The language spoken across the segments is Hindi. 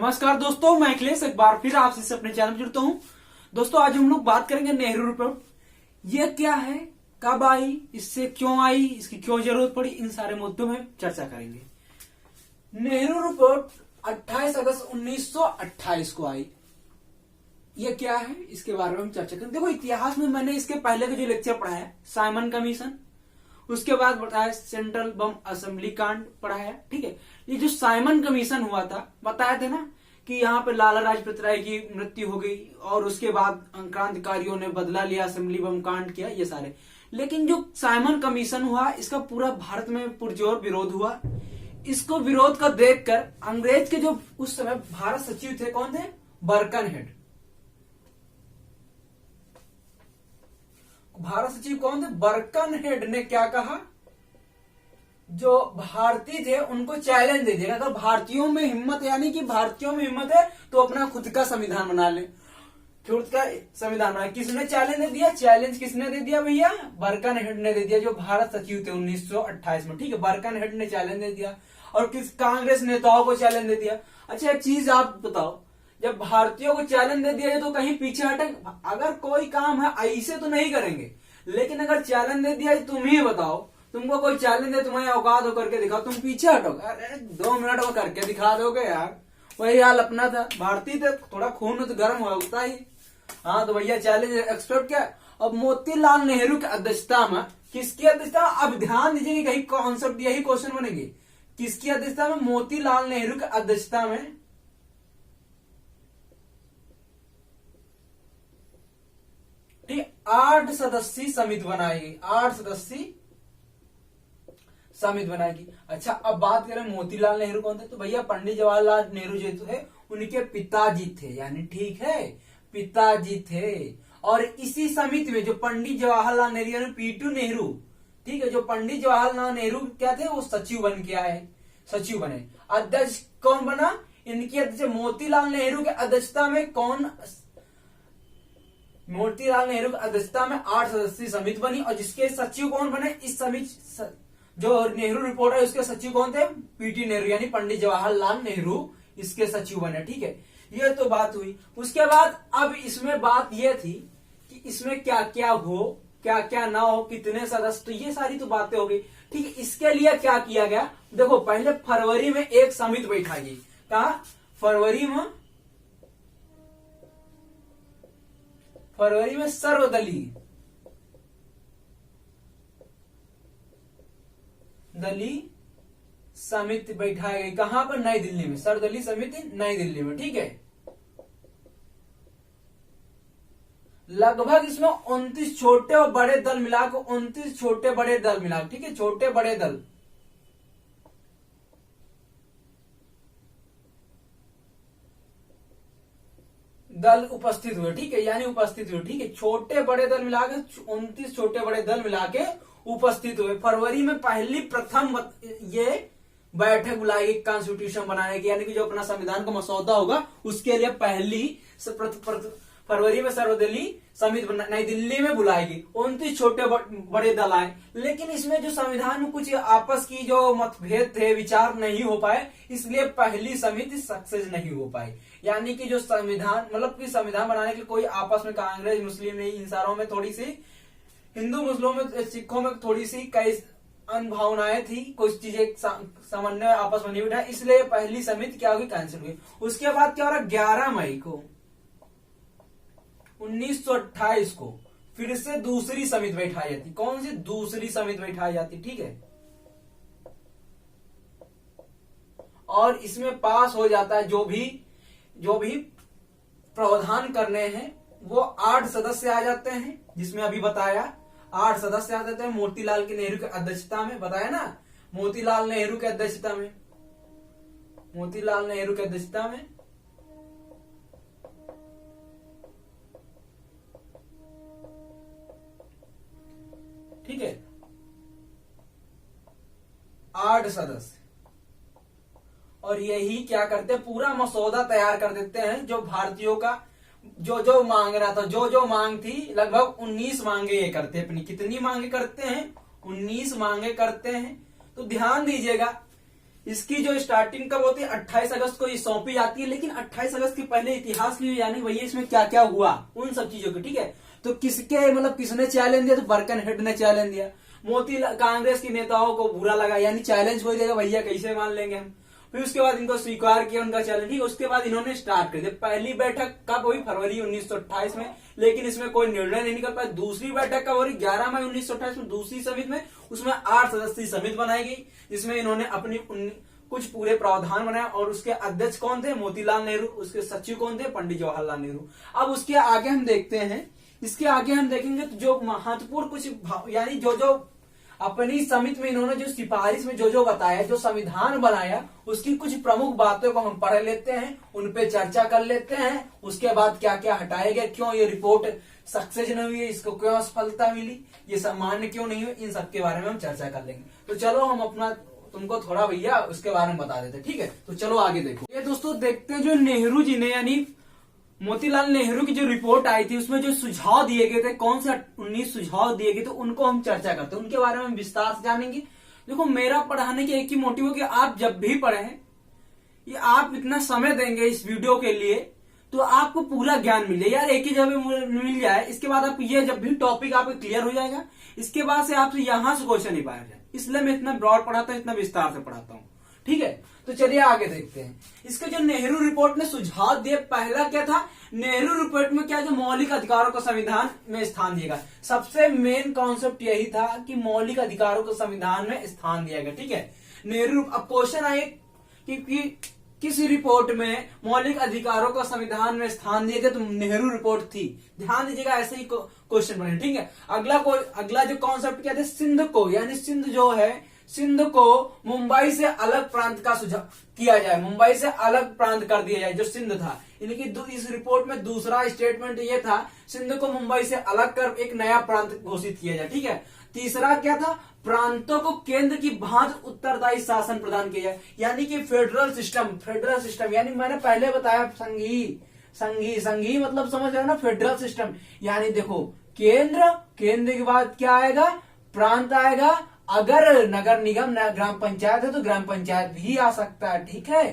नमस्कार दोस्तों, मैं अखिलेश एक बार फिर आपसे से अपने चैनल में जुड़ता हूं। दोस्तों आज हम लोग बात करेंगे नेहरू रिपोर्ट। ये क्या है, कब आई, इससे क्यों आई, इसकी क्यों जरूरत पड़ी, इन सारे मुद्दों में चर्चा करेंगे। नेहरू रिपोर्ट 28 अगस्त 1928 को आई। ये क्या है, इसके बारे में हम चर्चा करेंगे। देखो इतिहास में मैंने इसके पहले का जो लेक्चर पढ़ा है साइमन कमीशन, उसके बाद बताया सेंट्रल बम असेंबली कांड पढ़ाया। ठीक है, ये जो साइमन कमीशन हुआ था बताया थे ना कि यहाँ पे लाला लाजपत राय की मृत्यु हो गई और उसके बाद क्रांतिकारियों ने बदला लिया, असेंबली बम कांड किया, ये सारे। लेकिन जो साइमन कमीशन हुआ इसका पूरा भारत में पुरजोर विरोध हुआ। इसको विरोध का देखकर अंग्रेज के जो उस समय भारत सचिव थे, कौन थे, बर्कनहेड। भारत सचिव कौन थे, बर्कनहेड ने क्या कहा, जो भारतीय थे उनको चैलेंज दे दिया। अगर भारतीयों में हिम्मत, यानी कि भारतीयों में हिम्मत है तो अपना खुद का संविधान बना ले, खुद का संविधान बना। किसने चैलेंज दे दिया, चैलेंज किसने दे दिया भैया, बर्कनहेड ने दे दिया, जो भारत सचिव थे 1928 में। ठीक है, बर्कनहेड ने चैलेंज दे दिया और किस कांग्रेस नेताओं को चैलेंज दे दिया। अच्छा एक चीज आप बताओ, जब भारतीयों को चैलेंज दे दिया तो कहीं पीछे हटक, अगर कोई काम है ऐसे तो नहीं करेंगे, लेकिन अगर चैलेंज दे दिया तुम ही बताओ, तुमको कोई चैलेंज दे, तुम्हें औकात हो करके दिखाओ, तुम पीछे हटोगे, अरे 2 मिनट में करके दिखा दोगे यार। वही हाल अपना था, भारतीय थे, थोड़ा खून तो गर्म होता ही। हाँ तो भैया चैलेंज एक्सपेक्ट क्या। अब मोतीलाल नेहरू की अध्यक्षता में, किसकी अध्यक्षता, अब ध्यान दीजिए कि कहीं कॉन्सेप्ट यही क्वेश्चन बनेंगे, किसकी अध्यक्षता में, मोतीलाल नेहरू की अध्यक्षता में 8 सदस्यीय समिति बनाएगी, 8 सदस्यीय समिति बनाएगी। अच्छा अब बात करें मोतीलाल नेहरू कौन थे, तो भैया पंडित जवाहरलाल नेहरू जो थे उनके पिताजी थे, यानी ठीक है पिताजी थे। और इसी समिति में जो पंडित जवाहरलाल नेहरू यानी पीटू नेहरू, ठीक है, जो पंडित जवाहरलाल नेहरू क्या थे, वो सचिव बन के आए, सचिव बने। अध्यक्ष कौन बना, इनकी अध्यक्ष मोतीलाल नेहरू की अध्यक्षता में कौन, मोतीलाल नेहरू की अध्यक्षता में 8 सदस्यीय समिति बनी और जिसके सचिव कौन बने, इस समिति जो नेहरू रिपोर्ट है उसके सचिव कौन थे, पीटी नेहरू यानी पंडित जवाहरलाल नेहरू इसके सचिव बने। ठीक है, ये तो बात हुई। उसके बाद अब इसमें बात ये थी कि इसमें क्या क्या हो, क्या क्या ना हो, कितने सदस्य, तो ये सारी तो बातें हो गई। ठीक है, इसके लिए क्या किया गया, देखो पहले फरवरी में एक समिति बैठाई गई। कहा, फरवरी में सर्वदलीय समिति बैठाई गई। कहां पर, नई दिल्ली में, सर्वदलीय समिति नई दिल्ली में। ठीक है, लगभग इसमें 29 छोटे और बड़े दल मिलाकर, 29 छोटे बड़े दल मिलाकर, ठीक है, छोटे बड़े दल उपस्थित हुए। ठीक है, यानी उपस्थित हुए। ठीक है, छोटे बड़े दल मिलाकर 29 छोटे बड़े दल मिलाके उपस्थित हुए। फरवरी में प्रथम ये बैठक बुलाई गई कॉन्स्टिट्यूशन बनाने की, यानी कि जो अपना संविधान का मसौदा होगा उसके लिए पहली फरवरी में सर्वदलीय समिति नई दिल्ली में बुलाएगी। 29 छोटे बड़े दल आए, लेकिन इसमें जो संविधान में कुछ आपस की जो मतभेद थे, विचार नहीं हो पाए, इसलिए पहली समिति सक्सेस नहीं हो पाई। यानी कि जो संविधान, मतलब कि संविधान बनाने के कोई आपस में कांग्रेस मुस्लिम नहीं, इन सारों में थोड़ी सी, हिंदू मुस्लिमों में, सिखों में थोड़ी सी कई अनभावनाएं थी, कुछ चीजें समन्वय आपस में नहीं बैठा, इसलिए पहली समिति क्या होगी, कैंसिल हुई। उसके बाद क्या हो रहा, 11 मई को 1928 को फिर से दूसरी समिति बैठाई जाती। कौन सी, दूसरी समिति बैठाई जाती। ठीक है, और इसमें पास हो जाता है जो भी प्रावधान करने हैं, वो 8 सदस्य आ जाते हैं, जिसमें अभी बताया 8 सदस्य आ जाते हैं मोतीलाल नेहरू की अध्यक्षता में, बताया ना, मोतीलाल नेहरू की अध्यक्षता में, मोतीलाल नेहरू की अध्यक्षता में। ठीक है, 8 सदस्य, और यही क्या करते, पूरा मसौदा तैयार कर देते हैं, जो भारतीयों का जो मांग रहा था, जो मांग थी, लगभग 19 मांगे ये करते हैं। अपनी कितनी मांगे करते हैं, 19 मांगे करते हैं। तो ध्यान दीजिएगा इसकी जो स्टार्टिंग कब होती है 28 अगस्त को ये सौंपी जाती है, लेकिन 28 अगस्त के पहले इतिहास की यानी वही इसमें क्या क्या हुआ उन सब चीजों की, ठीक है। तो किसके मतलब किसने चैलेंज दिया, तो बर्कनहेड ने चैलेंज दिया। मोतीलाल कांग्रेस के नेताओं को बुरा लगा, यानी चैलेंज हो जाएगा भैया कैसे मान लेंगे हम। फिर उसके बाद इनको स्वीकार किया उनका चैलेंज, ठीक है। उसके बाद इन्होंने स्टार्ट कर दिया। पहली बैठक कब हुई, फरवरी 1928 में, लेकिन इसमें कोई निर्णय नहीं निकल पाया। दूसरी बैठक कब हो रही, 11 मई 1928 में, दूसरी समिति में। उसमें 8 सदस्यीय समिति बनाई गई, जिसमें इन्होंने अपनी कुछ पूरे प्रावधान बनाए, और उसके अध्यक्ष कौन थे, मोतीलाल नेहरू। उसके सचिव कौन थे, पंडित जवाहरलाल नेहरू। अब उसके आगे हम देखते हैं, इसके आगे हम देखेंगे तो जो महत्वपूर्ण कुछ यानी जो अपनी समिति में इन्होंने जो सिफारिश में जो बताया, जो संविधान बनाया, उसकी कुछ प्रमुख बातों को हम पढ़ लेते हैं, उन पे चर्चा कर लेते हैं। उसके बाद क्या क्या हटाया गया, क्यों ये रिपोर्ट सक्सेस नहीं हुई है, इसको क्यों असफलता मिली, ये सामान्य क्यों नहीं हुई, इन सब के बारे में हम चर्चा कर लेंगे। तो चलो हम अपना तुमको थोड़ा भैया उसके बारे में बता देते, ठीक है। तो चलो आगे देखो। ये दोस्तों देखते हैं जो नेहरू जी ने यानी मोतीलाल नेहरू की जो रिपोर्ट आई थी, उसमें जो सुझाव दिए गए थे, कौन से 19 सुझाव दिए गए थे, उनको हम चर्चा करते हैं, उनके बारे में विस्तार से जानेंगे। देखो मेरा पढ़ाने की एक ही मोटिव है कि आप जब भी पढ़ें, ये आप इतना समय देंगे इस वीडियो के लिए, तो आपको पूरा ज्ञान मिल जाए यार, एक ही जगह मिल जाए। इसके बाद आप ये जब भी टॉपिक आपको क्लियर हो जाएगा, इसके बाद से आपसे यहां से क्वेश्चन नहीं पाया जाए, इसलिए मैं इतना ब्रॉड पढ़ाता हूं, इतना विस्तार से पढ़ाता हूँ, ठीक है। तो चलिए आगे देखते हैं। इसके जो नेहरू रिपोर्ट ने सुझाव दिए, पहला क्या था, नेहरू रिपोर्ट में क्या, जो मौलिक अधिकारों को संविधान में स्थान दिएगा। सबसे मेन कॉन्सेप्ट यही था कि मौलिक अधिकारों को संविधान में स्थान दिया गया, ठीक है। नेहरू, अब क्वेश्चन आए कि किस रिपोर्ट में मौलिक अधिकारों को संविधान में स्थान दिया गया, तो नेहरू रिपोर्ट थी। ध्यान दीजिएगा, ऐसे ही क्वेश्चन बने, ठीक है। अगला जो कॉन्सेप्ट क्या था, सिंध को, यानी सिंध जो है, सिंध को मुंबई से अलग प्रांत का सुझाव किया जाए, मुंबई से अलग प्रांत कर दिया जाए जो सिंध था। यानी कि इस रिपोर्ट में दूसरा स्टेटमेंट ये था, सिंध को मुंबई से अलग कर एक नया प्रांत घोषित किया जाए, ठीक है। तीसरा क्या था, प्रांतों को केंद्र की भांति उत्तरदायी शासन प्रदान किया जाए, यानी कि फेडरल सिस्टम, यानी मैंने पहले बताया संघी मतलब समझ रहे हो ना, फेडरल सिस्टम। यानी देखो केंद्र के बाद क्या आएगा, प्रांत आएगा। अगर नगर निगम ग्राम पंचायत है तो ग्राम पंचायत भी आ सकता है, ठीक है,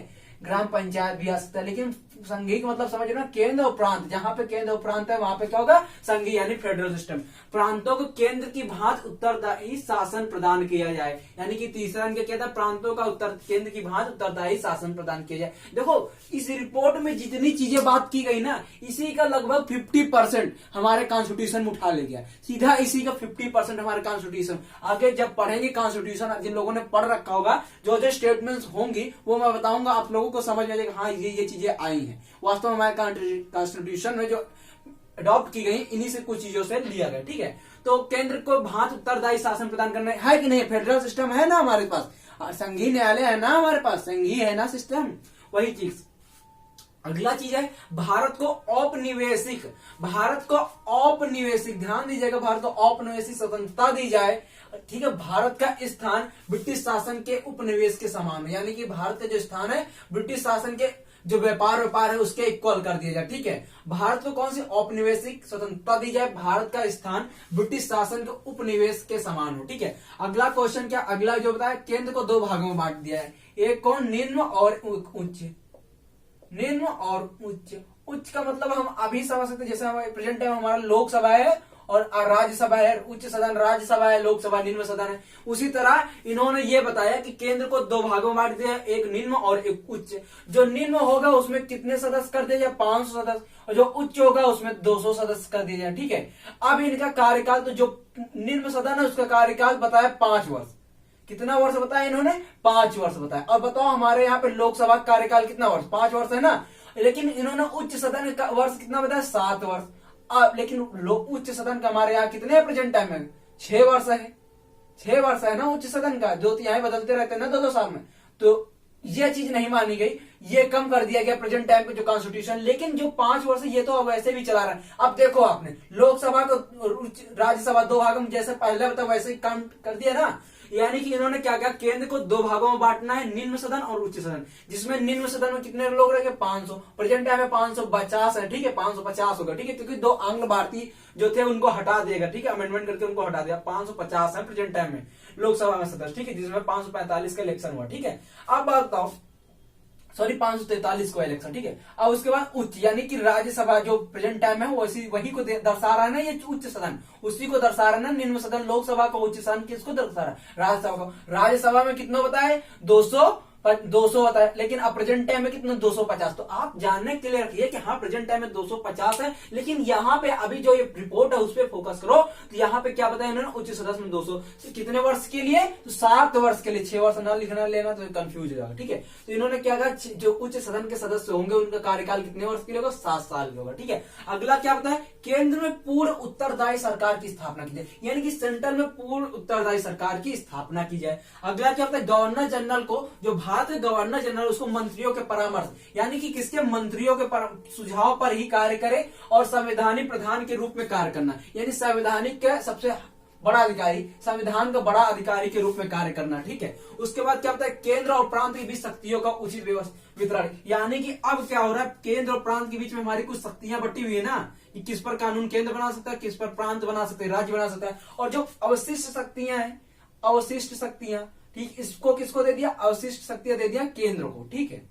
ग्राम पंचायत भी आ सकता है। लेकिन संघी का मतलब समझ ना, केंद्र और प्रांत, जहां पे केंद्र और प्रांत है वहां पे क्या होगा, संघी यानी फेडरल सिस्टम। प्रांतों को केंद्र की भांति उत्तरदायी शासन प्रदान किया जाए, यानी कि तीसरा इनका क्या था, प्रांतों का केंद्र की भांति उत्तरदायी शासन प्रदान किया जाए। देखो इस रिपोर्ट में जितनी चीजें बात की गई ना, इसी का लगभग 50% हमारे कॉन्स्टिट्यूशन में उठा ले गया, सीधा इसी का 50% हमारे कॉन्स्टिट्यूशन। आगे जब पढ़ेंगे कॉन्स्टिट्यूशन, जिन लोगों ने पढ़ रखा होगा, जो स्टेटमेंट्स होंगी वो मैं बताऊंगा, आप लोगों को समझ में आ जाएगा, हाँ ये चीजें आई हैं। वास्तव में हमारे कॉन्स्टिट्यूशन में जो अडॉप्ट की गई, इन्हीं से कुछ चीजों से लिया गया, ठीक है। तो केंद्र को भांति उत्तरदायी शासन प्रदान करना है कि नहीं, फेडरल सिस्टम है ना हमारे पास, संघीय न्यायालय है ना हमारे पास, संघीय है ना सिस्टम, वही चीज। अगला चीज है भारत को औपनिवेशिक, ध्यान दीजिएगा, भारत को औपनिवेशिक स्वतंत्रता दी जाए, ठीक है। भारत का स्थान ब्रिटिश शासन के उपनिवेश के समान है, यानी कि भारत का जो स्थान है ब्रिटिश शासन के जो व्यापार है उसके इक्वल कर दिया जाए, ठीक है। भारत को कौन सी औपनिवेशिक स्वतंत्रता दी जाए, भारत का स्थान ब्रिटिश शासन के उपनिवेश के समान हो, ठीक है। अगला क्वेश्चन क्या, अगला जो बताया, केंद्र को 2 भागों में बांट दिया है, एक कौन, निम्न और उच्च। निम्न और उच्च का मतलब हम अभी समझ सकते हैं, जैसे हमारे प्रेजेंट टाइम हमारा लोकसभा है और राज्यसभा है, उच्च सदन राज्यसभा है, लोकसभा निम्न सदन है। उसी तरह इन्होंने ये बताया कि केंद्र को 2 भागों में बांट दिया, एक निम्न और एक उच्च। जो निम्न होगा उसमें कितने सदस्य कर दिया जाए, 500 सदस्य, और जो उच्च होगा उसमें 200 सदस्य कर दिया जाए, ठीक है। अब इनका कार्यकाल, तो जो निम्न सदन है उसका कार्यकाल बताया 5 वर्ष। कितना वर्ष बताया इन्होंने, 5 वर्ष बताया। अब बताओ हमारे यहाँ पे लोकसभा का कार्यकाल कितना वर्ष, 5 वर्ष है ना, लेकिन इन्होंने उच्च सदन का वर्ष कितना बताया, 7 वर्ष। लेकिन उच्च सदन का हमारे यहाँ कितने प्रेजेंट टाइम में, 6 वर्ष है, 6 वर्ष है ना उच्च सदन का, 2 तिहाई बदलते रहते हैं ना 2-2 साल में। तो ये चीज नहीं मानी गई, ये कम कर दिया गया प्रेजेंट टाइम पे जो कॉन्स्टिट्यूशन, लेकिन जो 5 वर्ष है ये तो अब वैसे भी चला रहा है। अब देखो आपने लोकसभा को राज्यसभा 2 भागों में जैसे पहले बताया वैसे ही काम कर दिया ना, यानी कि इन्होंने क्या किया, केंद्र को 2 भागों में बांटना है, निम्न सदन और उच्च सदन, जिसमें निम्न सदन में कितने लोग रहेंगे, 500, प्रेजेंट टाइम में 550 है, ठीक है, 550 होगा, ठीक है, क्योंकि 2 आंग्ल भारतीय जो थे उनको हटा देगा, ठीक है, अमेंडमेंट करके उनको हटा दिया, 550 है प्रेजेंट टाइम में। लोकसभा में सदस्य, ठीक है, जिसमें 545 का इलेक्शन हुआ, ठीक है। अब बात बताओ, सॉरी 543 को इलेक्शन, ठीक है। अब उसके बाद उच्च यानी कि राज्यसभा जो प्रेजेंट टाइम है वही को दर्शा रहा है ना, ये उच्च सदन उसी को दर्शा रहा है ना। निम्न सदन लोकसभा को, उच्च सदन किसको दर्शा रहा है, राज्यसभा को। राज्यसभा में कितना बताए 200 होता है, लेकिन अब प्रेजेंट टाइम में कितना 250। तो आप जानने के लिए रखिए कि हाँ प्रेजेंट टाइम में 250 है, लेकिन यहाँ पे अभी जो ये रिपोर्ट है उस पर फोकस करो। तो यहाँ पे क्या बताया इन्होंने, उच्च सदस्य में 200 कितने वर्ष के लिए, तो 7 वर्ष के लिए। 6 वर्ष ना लिखना लेना तो कंफ्यूज हो जाएगा, ठीक है। तो इन्होंने क्या कहा, जो उच्च सदन के सदस्य होंगे उनका कार्यकाल कितने वर्ष के लिए होगा, 7 साल का होगा, ठीक है। अगला क्या बताया, केंद्र में पूर्ण उत्तरदायी सरकार की स्थापना की जाए, यानी कि सेंटर में पूर्ण उत्तरदायी सरकार की स्थापना की जाए। अगला क्या बताया, गवर्नर जनरल को, जो भारत के गवर्नर जनरल उसको मंत्रियों के परामर्श यानी कि किसके, मंत्रियों के सुझाव पर ही कार्य करे और संवैधानिक प्रधान के रूप में कार्य करना, यानी संवैधानिक के सबसे बड़ा अधिकारी, संविधान का बड़ा अधिकारी के रूप में कार्य करना, ठीक है। उसके बाद क्या होता है, केंद्र और प्रांत के बीच शक्तियों का उचित वितरण, यानी कि अब क्या हो रहा है, केंद्र और प्रांत के बीच में हमारी कुछ शक्तियां बटी हुई है ना, कि किस पर कानून केंद्र बना सकता है, किस पर प्रांत बना सकते हैं, राज्य बना सकता है। और जो अवशिष्ट शक्तियां हैं, अवशिष्ट शक्तियां, ठीक, इसको किसको दे दिया, अवशिष्ट शक्तियां दे दिया केंद्र को, ठीक है।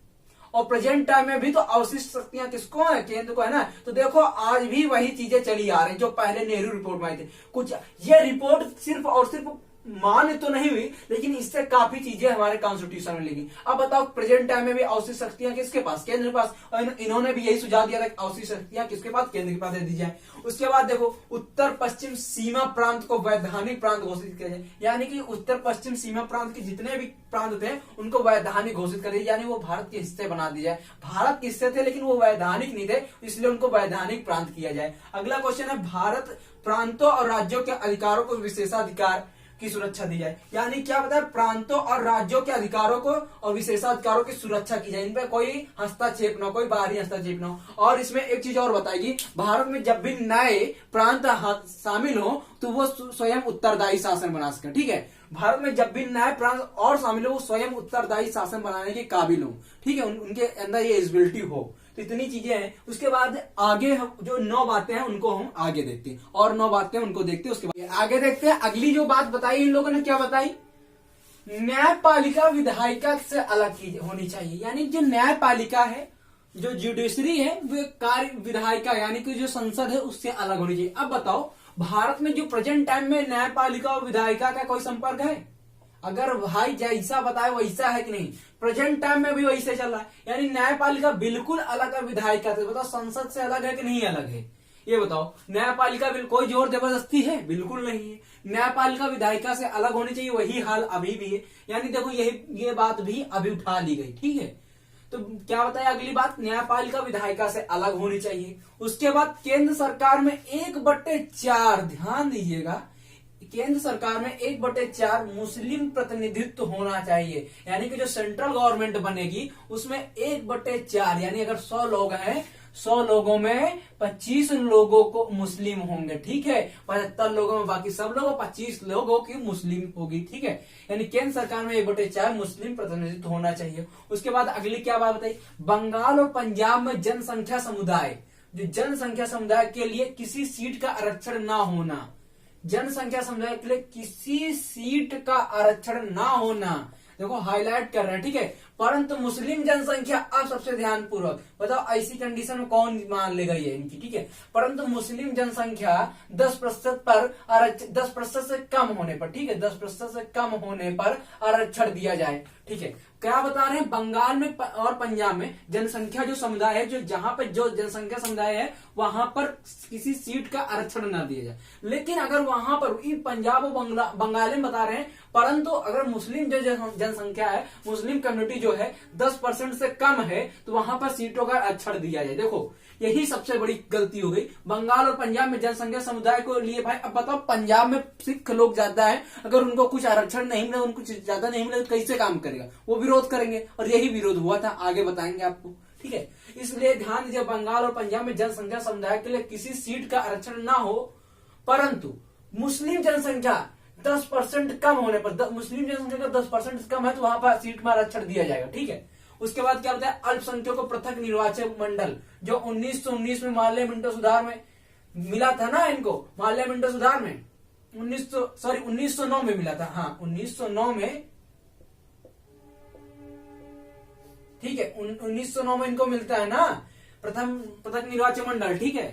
और प्रेजेंट टाइम में भी तो अवशिष्ट शक्तियां किसको है, केंद्र को है ना। तो देखो आज भी वही चीजें चली आ रही जो पहले नेहरू रिपोर्ट में आई थी। कुछ ये रिपोर्ट सिर्फ और सिर्फ मान्य तो नहीं हुई, लेकिन इससे काफी चीजें हमारे कॉन्स्टिट्यूशन में लिखी। अब बताओ प्रेजेंट टाइम में भी अवशिष्ट शक्तियां किसके पास, केंद्र के पास। और इन्होंने भी यही सुझाव दिया था कि अवशिष्ट शक्तियां किसके पास, केंद्र के पास दे दी जाए। उसके बाद देखो, उत्तर पश्चिम सीमा प्रांत को वैधानिक प्रांत घोषित किया जाए, यानी कि उत्तर पश्चिम सीमा प्रांत के जितने भी प्रांत थे उनको वैधानिक घोषित कर दिया, यानी वो भारत के हिस्से बना दिया जाए। भारत के हिस्से थे लेकिन वो वैधानिक नहीं थे, इसलिए उनको वैधानिक प्रांत किया जाए। अगला क्वेश्चन है, भारत प्रांतों और राज्यों के अधिकारों को विशेषाधिकार की सुरक्षा दी जाए, यानी क्या बताया, प्रांतों और राज्यों के अधिकारों को और विशेषाधिकारों की सुरक्षा की जाए, इन पर कोई हस्तक्षेप न, कोई बाहरी हस्तक्षेप न। और इसमें एक चीज और बताएगी, भारत में जब भी नए प्रांत शामिल हो तो वो स्वयं उत्तरदायी शासन बना सके, ठीक है। भारत में जब भी नए प्रांत और शामिल हो वो स्वयं उत्तरदायी शासन बनाने के काबिल हो, ठीक है, उनके अंदर ये एबिलिटी हो। तो इतनी चीजें हैं। उसके बाद आगे हम जो 9 बातें हैं उनको हम आगे देखते हैं, और 9 बातें उनको देखते हैं। उसके बाद आगे देखते हैं अगली जो बात बताई इन लोगों ने, क्या बताई, न्यायपालिका विधायिका से अलग होनी चाहिए, यानी जो न्यायपालिका है, जो जुडिशरी है, वो कार्य विधायिका यानी कि जो संसद है उससे अलग होनी चाहिए। अब बताओ भारत में जो प्रेजेंट टाइम में न्यायपालिका और विधायिका का कोई संपर्क है, अगर भाई जैसा बताए वैसा है कि नहीं, प्रेजेंट टाइम में भी वैसे चल रहा है, यानी न्यायपालिका बिल्कुल अलग है विधायिका से। बताओ संसद से अलग है कि नहीं अलग है, ये बताओ। न्यायपालिका कोई जोर जबरदस्ती है, बिल्कुल नहीं है। न्यायपालिका विधायिका से अलग होनी चाहिए, वही हाल अभी भी है, यानी देखो ये बात भी अभी उठा ली गई, ठीक है। तो क्या बताया अगली बात, न्यायपालिका विधायिका से अलग होनी चाहिए। उसके बाद केंद्र सरकार में 1/4, ध्यान दीजिएगा, केंद्र सरकार में 1/4 मुस्लिम प्रतिनिधित्व होना चाहिए, यानी कि जो सेंट्रल गवर्नमेंट बनेगी उसमें 1/4, यानी अगर 100 लोग हैं, 100 लोगों में 25 लोगों को मुस्लिम होंगे, ठीक है। 75 लोगों में बाकी सब लोग, 25 लोगों की मुस्लिम होगी, ठीक है। यानी केंद्र सरकार में 1/4 मुस्लिम प्रतिनिधित्व होना चाहिए। उसके बाद अगली क्या बात बताई, बंगाल और पंजाब में जनसंख्या समुदाय, जो जनसंख्या समुदाय के लिए किसी सीट का आरक्षण ना होना, जनसंख्या समुदाय के लिए किसी सीट का आरक्षण ना होना, देखो हाईलाइट कर रहे हैं, ठीक है। परंतु मुस्लिम जनसंख्या, अब सबसे ध्यान पूर्वक बताओ ऐसी कंडीशन में कौन मान लेगा ये इनकी, ठीक है। परंतु मुस्लिम जनसंख्या 10% पर 10% से कम होने पर, ठीक है, 10% से कम होने पर आरक्षण दिया जाए, ठीक है। क्या बता रहे हैं, बंगाल में और पंजाब में जनसंख्या जो समुदाय है, जो जहां पर जो जनसंख्या समुदाय है वहां पर किसी सीट का आरक्षण न दिया जाए। लेकिन अगर वहां पर पंजाब और बंगाल में बता रहे हैं, परंतु अगर मुस्लिम जो जनसंख्या है, मुस्लिम कम्युनिटी जो है 10% से कम है, तो वहां पर सीटों का आरक्षण दिया जाए। देखो यही सबसे बड़ी गलती हो गई बंगाल और पंजाब में जनसंख्या समुदाय को लिए। भाई अब बताओ पंजाब में सिख लोग ज्यादा है, अगर उनको कुछ आरक्षण नहीं मिला, उनको ज्यादा नहीं मिला, तो कैसे काम करेगा, वो विरोध करेंगे, और यही विरोध हुआ था, आगे बताएंगे आपको, ठीक है। इसलिए ध्यान दीजिए, बंगाल और पंजाब में जनसंख्या समुदाय के लिए किसी सीट का आरक्षण ना हो, परंतु मुस्लिम जनसंख्या 10% कम होने पर, मुस्लिम जनसंख्या का 10% कम है तो वहां पर सीट में आरक्षण दिया जाएगा, ठीक है। उसके बाद क्या होता है, अल्पसंख्यकों को पृथक निर्वाचन मंडल, जो 1919 में मार्ले मिंटो सुधार में मिला था ना, इनको मार्ले मिंटो सुधार में 1909 में मिला था। हाँ 1909 में, ठीक है 1909 में इनको मिलता है ना प्रथम पृथक निर्वाचन मंडल। ठीक है,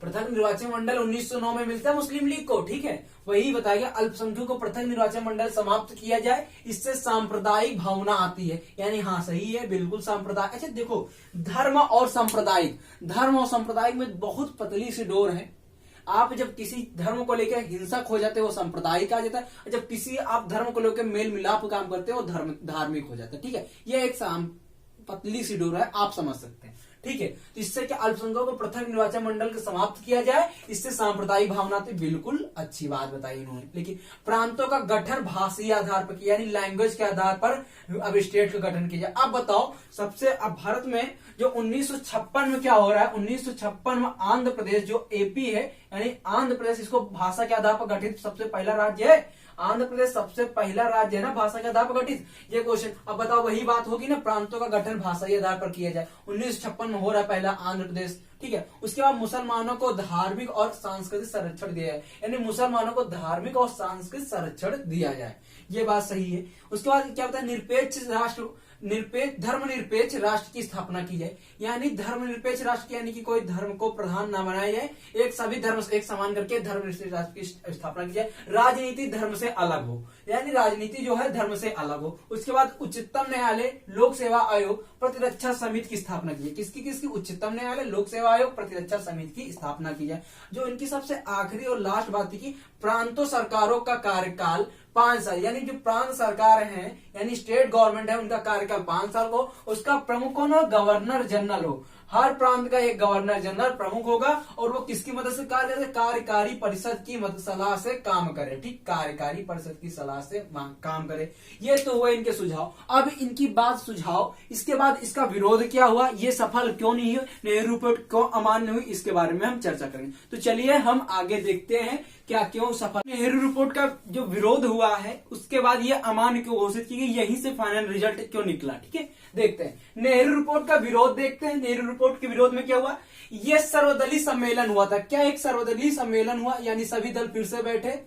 पृथक निर्वाचन मंडल 1909 में मिलता है मुस्लिम लीग को। ठीक है, वही बताया गया अल्पसंख्यकों को पृथक निर्वाचन मंडल समाप्त किया जाए, इससे सांप्रदायिक भावना आती है। यानी हाँ सही है, बिल्कुल सांप्रदायिक। अच्छा देखो, धर्म और सांप्रदायिक में बहुत पतली सी डोर है। आप जब किसी धर्म को लेकर हिंसक हो जाते हो वो सांप्रदायिक आ जाता है, और जब किसी आप धर्म को लेकर मेल मिलाप काम करते हो वो धार्मिक हो जाता है। ठीक है, ये एक पतली सी डोर है, आप समझ सकते हैं। ठीक है, तो इससे क्या अल्पसंख्यकों को पृथक निर्वाचन मंडल को समाप्त किया जाए, इससे सांप्रदायिक भावना आती, बिल्कुल अच्छी बात बताई इन्होंने। लेकिन प्रांतों का गठन भाषीय आधार पर किया, यानी लैंग्वेज के आधार पर अब स्टेट का गठन किया जाए। अब बताओ सबसे, अब भारत में जो 1956 में क्या हो रहा है, 1956 में आंध्र प्रदेश जो एपी है, यानी आंध्र प्रदेश, इसको भाषा के आधार पर गठित सबसे पहला राज्य है। आंध्र प्रदेश सबसे पहला राज्य है ना भाषा के आधार पर गठित। ये क्वेश्चन, अब बताओ वही बात होगी ना, प्रांतों का गठन भाषाई आधार पर किया जाए, 1956 में हो रहा है पहला आंध्र प्रदेश। ठीक है, उसके बाद मुसलमानों को धार्मिक और सांस्कृतिक संरक्षण दिया जाए, यानी मुसलमानों को धार्मिक और सांस्कृतिक संरक्षण दिया जाए, ये बात सही है। उसके बाद क्या होता है, धर्मनिरपेक्ष राष्ट्र की स्थापना की जाए, यानी धर्मनिरपेक्ष राष्ट्र यानी कि कोई धर्म को प्रधान न बनाया जाए, एक सभी धर्म एक समान करके धर्मनिरपेक्ष राष्ट्र की स्थापना की जाए। राजनीति धर्म से अलग हो, यानी राजनीति जो है धर्म से अलग हो। उसके बाद उच्चतम न्यायालय, लोक सेवा आयोग, प्रतिरक्षा समिति की स्थापना की जाए। किसकी उच्चतम न्यायालय, लोक सेवा आयोग, प्रतिरक्षा समिति की स्थापना की जाए। जो इनकी सबसे आखिरी और लास्ट बात थी कि प्रांतों सरकारों का कार्यकाल 5 साल, यानी जो प्रांत सरकार है यानी स्टेट गवर्नमेंट है, उनका कार्यकाल 5 साल हो। उसका प्रमुख कौन हो, गवर्नर जनरल हो। हर प्रांत का एक गवर्नर जनरल प्रमुख होगा, और वो किसकी मदद से कार्य करे, कार्यकारी परिषद की सलाह से काम करे। ठीक, कार्यकारी परिषद की सलाह से काम करे। ये तो हुए इनके सुझाव। अब इनकी बात सुझाव, इसके बाद इसका विरोध क्या हुआ, ये सफल क्यों नहीं हुआ, नेहरू रिपोर्ट क्यों अमान्य हुई, इसके बारे में हम चर्चा करेंगे। तो चलिए हम आगे देखते हैं क्या क्यों सफल। नेहरू रिपोर्ट का जो विरोध हुआ है, उसके बाद ये अमान्य क्यों घोषित की गई, यहीं से फाइनल रिजल्ट क्यों निकला। ठीक है, देखते हैं नेहरू रिपोर्ट का विरोध। देखते हैं नेहरू रिपोर्ट के विरोध में क्या हुआ। यह सर्वदलीय सम्मेलन हुआ था। क्या एक सर्वदलीय सम्मेलन हुआ, यानी सभी दल फिर से बैठे,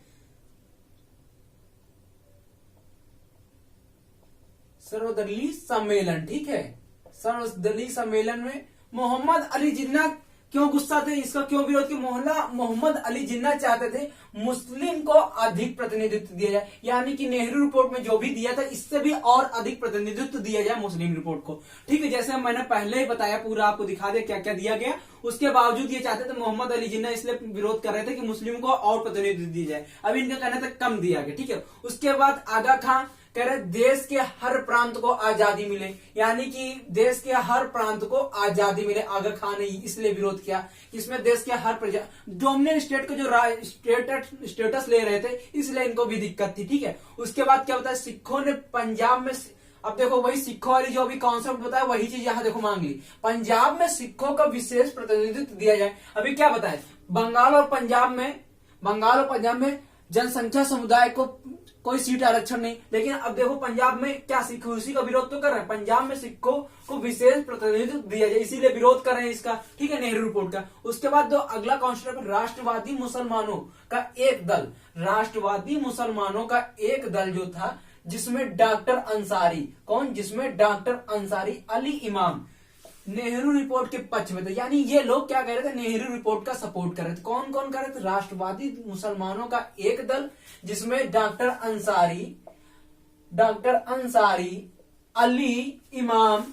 सर्वदलीय सम्मेलन। ठीक है, सर्वदलीय सम्मेलन में मोहम्मद अली जिन्ना क्यों गुस्सा थे, इसका क्यों विरोध किया, मोहम्मद अली जिन्ना चाहते थे मुस्लिम को अधिक प्रतिनिधित्व दिया जाए, यानी कि नेहरू रिपोर्ट में जो भी दिया था इससे भी और अधिक प्रतिनिधित्व दिया जाए मुस्लिम रिपोर्ट को। ठीक है, जैसे मैंने पहले ही बताया, पूरा आपको दिखा दिया क्या क्या दिया गया। उसके बावजूद ये चाहते थे, मोहम्मद अली जिन्ना इसलिए विरोध कर रहे थे कि मुस्लिम को और प्रतिनिधित्व दिया जाए। अब इनका कहना था कम दिया गया। ठीक है, उसके बाद आगा खां कह रहे देश के हर प्रांत को आजादी मिले, यानी कि देश के हर प्रांत को आजादी मिले। आगा खान ने इसलिए विरोध किया कि इसमें देश के हर डोमिनेंट स्टेट को जो स्टेटस ले रहे थे, इसलिए इनको भी दिक्कत थी। ठीक है, उसके बाद क्या बताया, सिखों ने पंजाब में, अब देखो वही सिखों वाली जो अभी कॉन्सेप्ट बताया वही चीज यहाँ देखो मांग ली, पंजाब में सिखों का विशेष प्रतिनिधित्व दिया जाए। अभी क्या बताए, बंगाल और पंजाब में जनसंख्या समुदाय को कोई सीट आरक्षण नहीं, लेकिन अब देखो पंजाब में क्या सिख उसी का विरोध तो कर रहे हैं, पंजाब में सिखों को विशेष प्रतिनिधित्व दिया जाए, इसीलिए विरोध कर रहे हैं इसका। ठीक है, नेहरू रिपोर्ट का। उसके बाद जो अगला कॉन्स्टिट्यूशन, राष्ट्रवादी मुसलमानों का एक दल, राष्ट्रवादी मुसलमानों का एक दल जो था, जिसमें डॉक्टर अंसारी, कौन, जिसमें डॉक्टर अंसारी, अली इमाम नेहरू रिपोर्ट के पक्ष में थे। यानी ये लोग क्या कह रहे थे, नेहरू रिपोर्ट का सपोर्ट कर रहे थे। कौन कौन कर रहे थे, राष्ट्रवादी मुसलमानों का एक दल, जिसमें डॉक्टर अंसारी, अली इमाम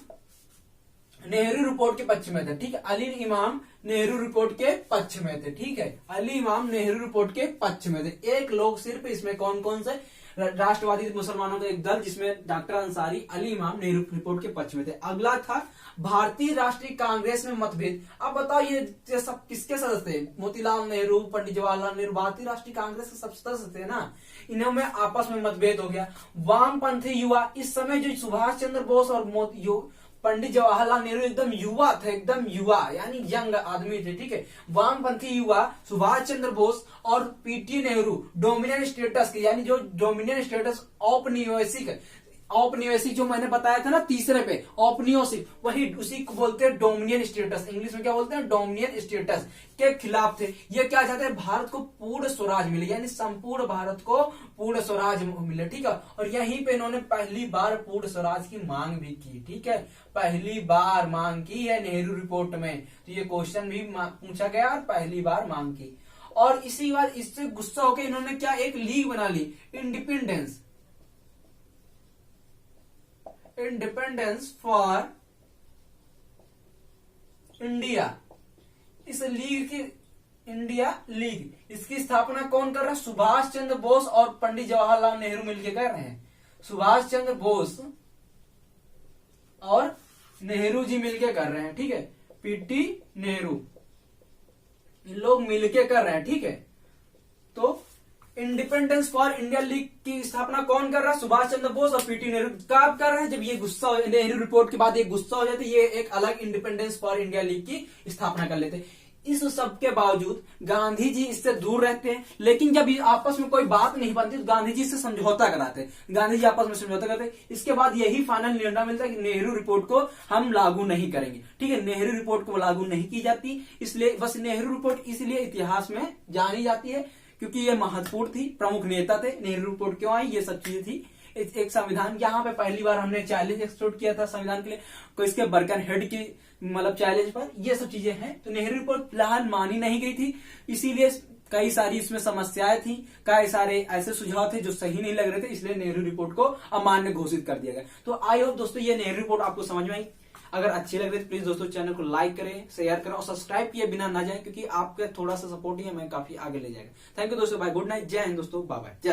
नेहरू रिपोर्ट के पक्ष में थे। ठीक है, अली इमाम नेहरू रिपोर्ट के पक्ष में थे। ठीक है, अली इमाम नेहरू रिपोर्ट के पक्ष में थे। एक लोग सिर्फ, इसमें कौन कौन से, राष्ट्रवादी मुसलमानों का एक दल, जिसमें डॉक्टर अंसारी, अली इमाम नेहरू रिपोर्ट के पक्ष में थे। अगला था भारतीय राष्ट्रीय कांग्रेस में मतभेद। अब बताओ ये सब किसके सदस्य थे, मोतीलाल नेहरू, पंडित जवाहरलाल नेहरू, भारतीय राष्ट्रीय कांग्रेस के सब सदस्य थे ना, इन्हों में आपस में मतभेद हो गया। वामपंथी युवा, इस समय जो सुभाष चंद्र बोस और पंडित जवाहरलाल नेहरू एकदम युवा थे, एकदम युवा यानी यंग आदमी थे। ठीक है, वामपंथी युवा सुभाष चंद्र बोस और पीटी नेहरू डोमिनेंट स्टेटस के, यानी जो डोमिनेंट स्टेटस औपनिवेशिक जो मैंने बताया था ना तीसरे पे, औपनिवेशिक, वही उसी को बोलते हैं डोमिनियन स्टेटस, इंग्लिश में क्या बोलते हैं, डोमिनियन स्टेटस के खिलाफ थे। ये क्या चाहते हैं, भारत को पूर्ण स्वराज मिले, यानी संपूर्ण भारत को पूर्ण स्वराज मिले, ठीक है। और यहीं पे इन्होंने पहली बार पूर्ण स्वराज की मांग भी की, ठीक है, पहली बार मांग की है नेहरू रिपोर्ट में। तो ये क्वेश्चन भी पूछा गया और पहली बार मांग की। और इसी बात इससे गुस्सा होकर इन्होंने क्या एक लीग बना ली, इंडिपेंडेंस फॉर इंडिया। इस लीग की, इंडिया लीग, इसकी स्थापना कौन कर रहा है, सुभाष चंद्र बोस और पंडित जवाहरलाल नेहरू मिलकर कर रहे हैं। सुभाष चंद्र बोस और नेहरू जी मिलके कर रहे हैं, ठीक है, पीटी नेहरू, इन लोग मिलके कर रहे हैं, ठीक है। तो इंडिपेंडेंस फॉर इंडिया लीग की स्थापना कौन कर रहा है, सुभाष चंद्र बोस और पीटी नेहरू। कब कर रहे हैं, जब ये गुस्सा हो, नेहरू रिपोर्ट के बाद ये गुस्सा हो जाते, ये एक अलग इंडिपेंडेंस फॉर इंडिया लीग की स्थापना कर लेते। इस सब के बावजूद गांधी जी इससे दूर रहते हैं, लेकिन जब आपस में कोई बात नहीं बनती तो गांधी जी से समझौता कराते, गांधी जी आपस में समझौता करते। इसके बाद यही फाइनल निर्णय मिलता है कि नेहरू रिपोर्ट को हम लागू नहीं करेंगे, ठीक है, नेहरू रिपोर्ट को लागू नहीं की जाती। इसलिए बस नेहरू रिपोर्ट इसलिए इतिहास में जानी जाती है क्योंकि ये महत्वपूर्ण थी, प्रमुख नेता थे। नेहरू रिपोर्ट क्यों आई, ये सब चीजें थी। एक संविधान, यहाँ पे पहली बार हमने चैलेंज एक्सपोर्ट किया था संविधान के लिए, कोई इसके बर्कन हेड की मतलब चैलेंज पर, ये सब चीजें हैं। तो नेहरू रिपोर्ट फिलहाल मानी नहीं गई थी, इसीलिए कई सारी इसमें समस्याएं थी, कई सारे ऐसे सुझाव थे जो सही नहीं लग रहे थे, इसलिए नेहरू रिपोर्ट को अमान्य घोषित कर दिया गया। तो आई होप दोस्तों ये नेहरू रिपोर्ट आपको समझ में आई। अगर अच्छी लग रही है तो प्लीज दोस्तों चैनल को लाइक करें, शेयर करें और सब्सक्राइब किए बिना ना जाए, क्योंकि आपका थोड़ा सा सपोर्ट ही हमें काफी आगे ले जाएगा। थैंक यू दोस्तों, बाय, गुड नाइट, जय हिंद दोस्तों, बाय बाय, जय।